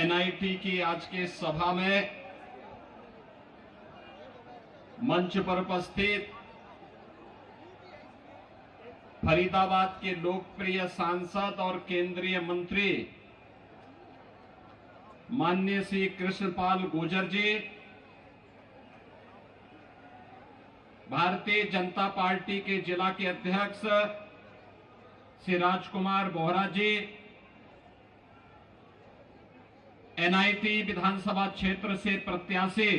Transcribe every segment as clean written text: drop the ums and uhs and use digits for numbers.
NIT की आज के सभा में मंच पर उपस्थित फरीदाबाद के लोकप्रिय सांसद और केंद्रीय मंत्री माननीय श्री कृष्णपाल गुर्जर जी, भारतीय जनता पार्टी के जिला के अध्यक्ष श्री राजकुमार बोहरा जी, एनआईटी विधानसभा क्षेत्र से प्रत्याशी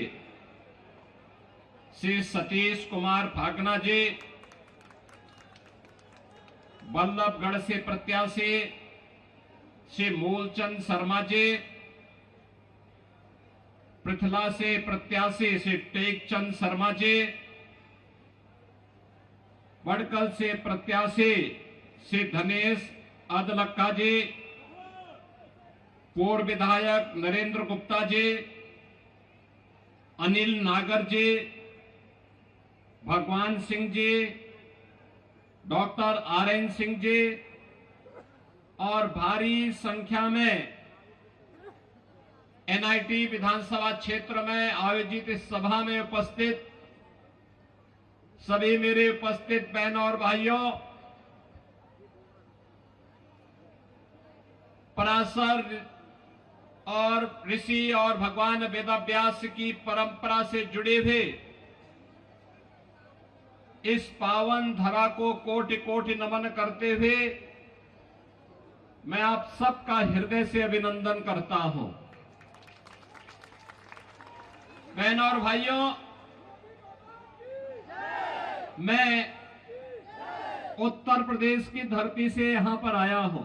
श्री सतीश कुमार भागना जी, बल्लभगढ़ से प्रत्याशी श्री मूलचंद शर्मा जी, पृथला से प्रत्याशी श्री टेकचंद शर्मा जी, बड़कल से प्रत्याशी श्री धनेश अदलक्का जी, पूर्व विधायक नरेंद्र गुप्ता जी, अनिल नागर जी, भगवान सिंह जी, डॉक्टर आरएन सिंह जी और भारी संख्या में एनआईटी विधानसभा क्षेत्र में आयोजित इस सभा में उपस्थित सभी मेरे उपस्थित बहनों और भाइयों, पराशर और ऋषि और भगवान वेदव्यास की परंपरा से जुड़े हुए इस पावन धरा को कोटि कोटि नमन करते हुए मैं आप सबका हृदय से अभिनंदन करता हूं। बहनों और भाइयों, मैं उत्तर प्रदेश की धरती से यहां पर आया हूं,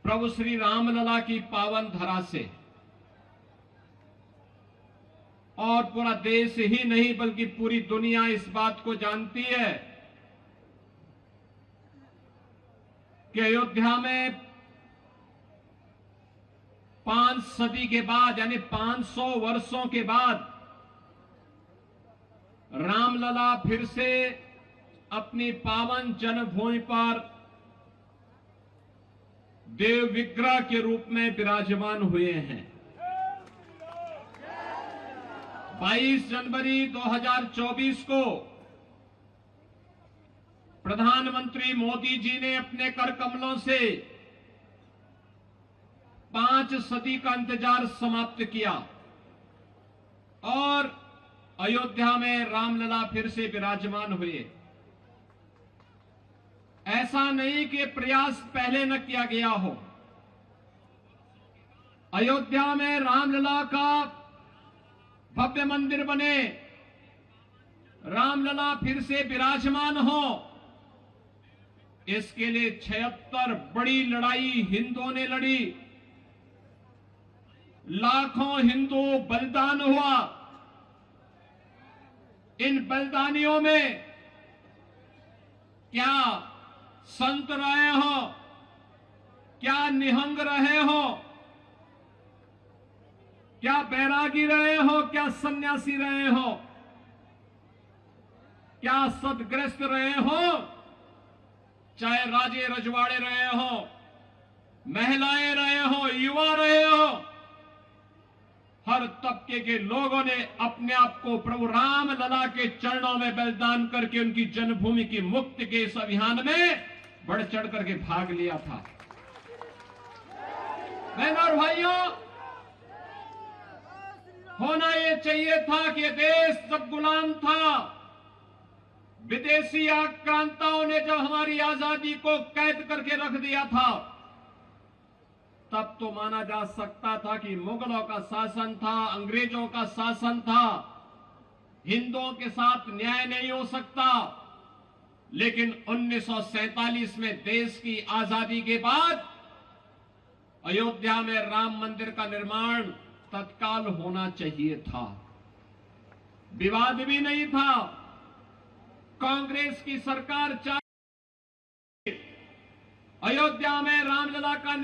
प्रभु श्री रामलला की पावन धरा से, और पूरा देश ही नहीं बल्कि पूरी दुनिया इस बात को जानती है कि अयोध्या में 5 सदी के बाद यानी 500 वर्षों के बाद रामलला फिर से अपनी पावन जन्मभूमि पर देव विग्रह के रूप में विराजमान हुए हैं। 22 जनवरी 2024 को प्रधानमंत्री मोदी जी ने अपने कर कमलों से 5 सदी का इंतजार समाप्त किया और अयोध्या में रामलला फिर से विराजमान हुए। ऐसा नहीं कि प्रयास पहले न किया गया हो। अयोध्या में रामलला का भव्य मंदिर बने, रामलला फिर से विराजमान हो, इसके लिए 76 बड़ी लड़ाई हिंदुओं ने लड़ी, लाखों हिंदू बलिदान हुआ। इन बलिदानियों में क्या संत रहे हो, क्या निहंग रहे हो, क्या बैरागी रहे हो, क्या सन्यासी रहे हो, क्या सदग्रस्त रहे हो, चाहे राजे रजवाड़े रहे हो, महिलाएं रहे हो, युवा रहे हो, हर तबके के लोगों ने अपने आप को प्रभु रामलला के चरणों में बलिदान करके उनकी जन्मभूमि की मुक्ति के इस अभियान में बढ़ चढ़ करके भाग लिया था। बहनों और भाइयों, होना यह चाहिए था कि देश जब गुलाम था, विदेशी आक्रांताओं ने जब हमारी आजादी को कैद करके रख दिया था, तब तो माना जा सकता था कि मुगलों का शासन था, अंग्रेजों का शासन था, हिंदुओं के साथ न्याय नहीं हो सकता। लेकिन 1947 में देश की आजादी के बाद अयोध्या में राम मंदिर का निर्माण तत्काल होना चाहिए था, विवाद भी नहीं था। कांग्रेस की सरकार चाहे अयोध्या में रामलला का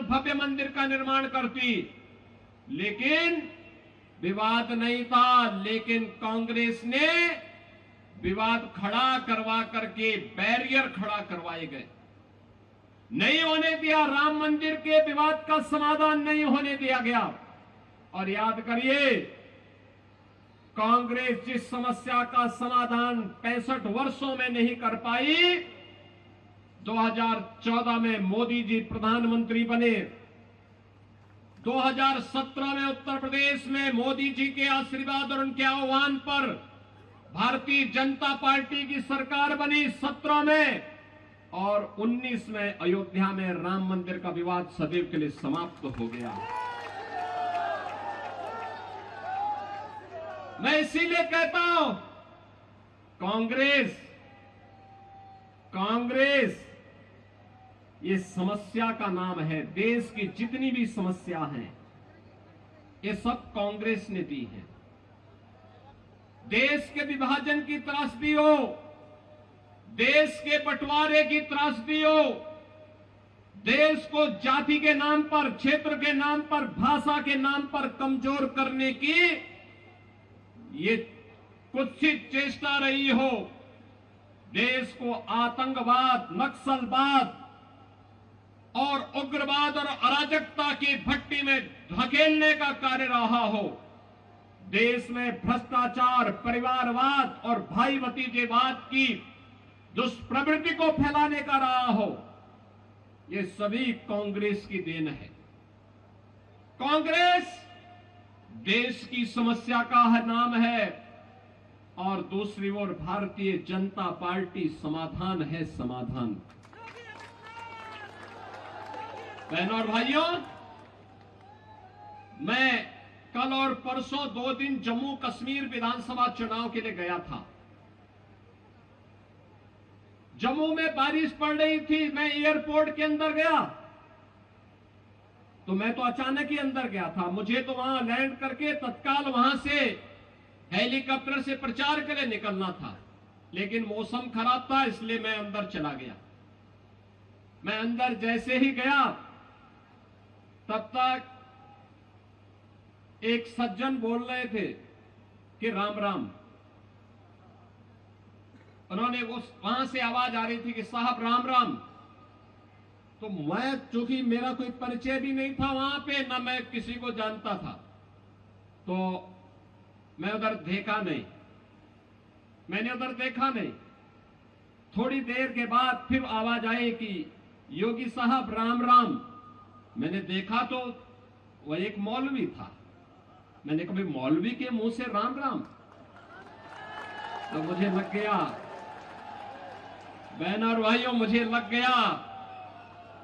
भव्य मंदिर का निर्माण करती, लेकिन विवाद नहीं था। लेकिन कांग्रेस ने विवाद खड़ा करवा करके बैरियर खड़ा करवाए गए। नहीं होने दिया, राम मंदिर के विवाद का समाधान नहीं होने दिया गया। और याद करिए, कांग्रेस जिस समस्या का समाधान 65 वर्षों में नहीं कर पाई, 2014 में मोदी जी प्रधानमंत्री बने, 2017 में उत्तर प्रदेश में मोदी जी के आशीर्वाद और उनके आह्वान पर भारतीय जनता पार्टी की सरकार बनी 17 में, और 19 में अयोध्या में राम मंदिर का विवाद सदैव के लिए समाप्त हो गया। मैं इसीलिए कहता हूं, कांग्रेस ये समस्या का नाम है। देश की जितनी भी समस्या हैं, ये सब कांग्रेस ने दी है। देश के विभाजन की त्रासदी हो, देश के बंटवारे की त्रासदी हो, देश को जाति के नाम पर, क्षेत्र के नाम पर, भाषा के नाम पर कमजोर करने की ये कुत्सित चेष्टा रही हो, देश को आतंकवाद, नक्सलवाद और उग्रवाद और अराजकता की भट्टी में धकेलने का कार्य रहा हो, देश में भ्रष्टाचार, परिवारवाद और भाई भतीजेवाद की दुष्प्रवृत्ति को फैलाने का रहा हो, ये सभी कांग्रेस की देन है। कांग्रेस देश की समस्या का नाम है, और दूसरी ओर भारतीय जनता पार्टी समाधान है, समाधान। बहनों और भाइयों, मैं कल और परसों 2 दिन जम्मू कश्मीर विधानसभा चुनाव के लिए गया था। जम्मू में बारिश पड़ रही थी, मैं एयरपोर्ट के अंदर गया तो मैं तो अचानक ही अंदर गया था। मुझे तो वहां लैंड करके तत्काल वहां से हेलीकॉप्टर से प्रचार के लिए निकलना था, लेकिन मौसम खराब था, इसलिए मैं अंदर चला गया। मैं अंदर जैसे ही गया, तब तक एक सज्जन बोल रहे थे कि राम राम। उन्होंने वहां से आवाज आ रही थी कि साहब राम राम। तो मैं, चूंकि मेरा कोई परिचय भी नहीं था वहां पे, ना मैं किसी को जानता था, तो मैं उधर देखा नहीं, मैंने उधर देखा नहीं। थोड़ी देर के बाद फिर आवाज आई कि योगी साहब राम राम। मैंने देखा तो वह एक मौलवी था। मैंने कभी मौलवी के मुंह से राम राम, तो मुझे लग गया, बहनों और भाइयों, मुझे लग गया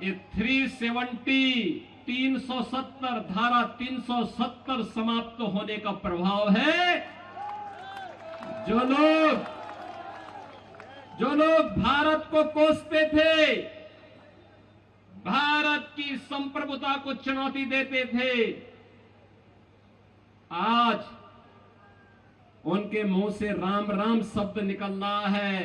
ये 370 धारा 370 समाप्त होने का प्रभाव है। जो लोग भारत को कोसते थे, भारत की संप्रभुता को चुनौती देते थे, आज उनके मुंह से राम राम शब्द निकल रहा है।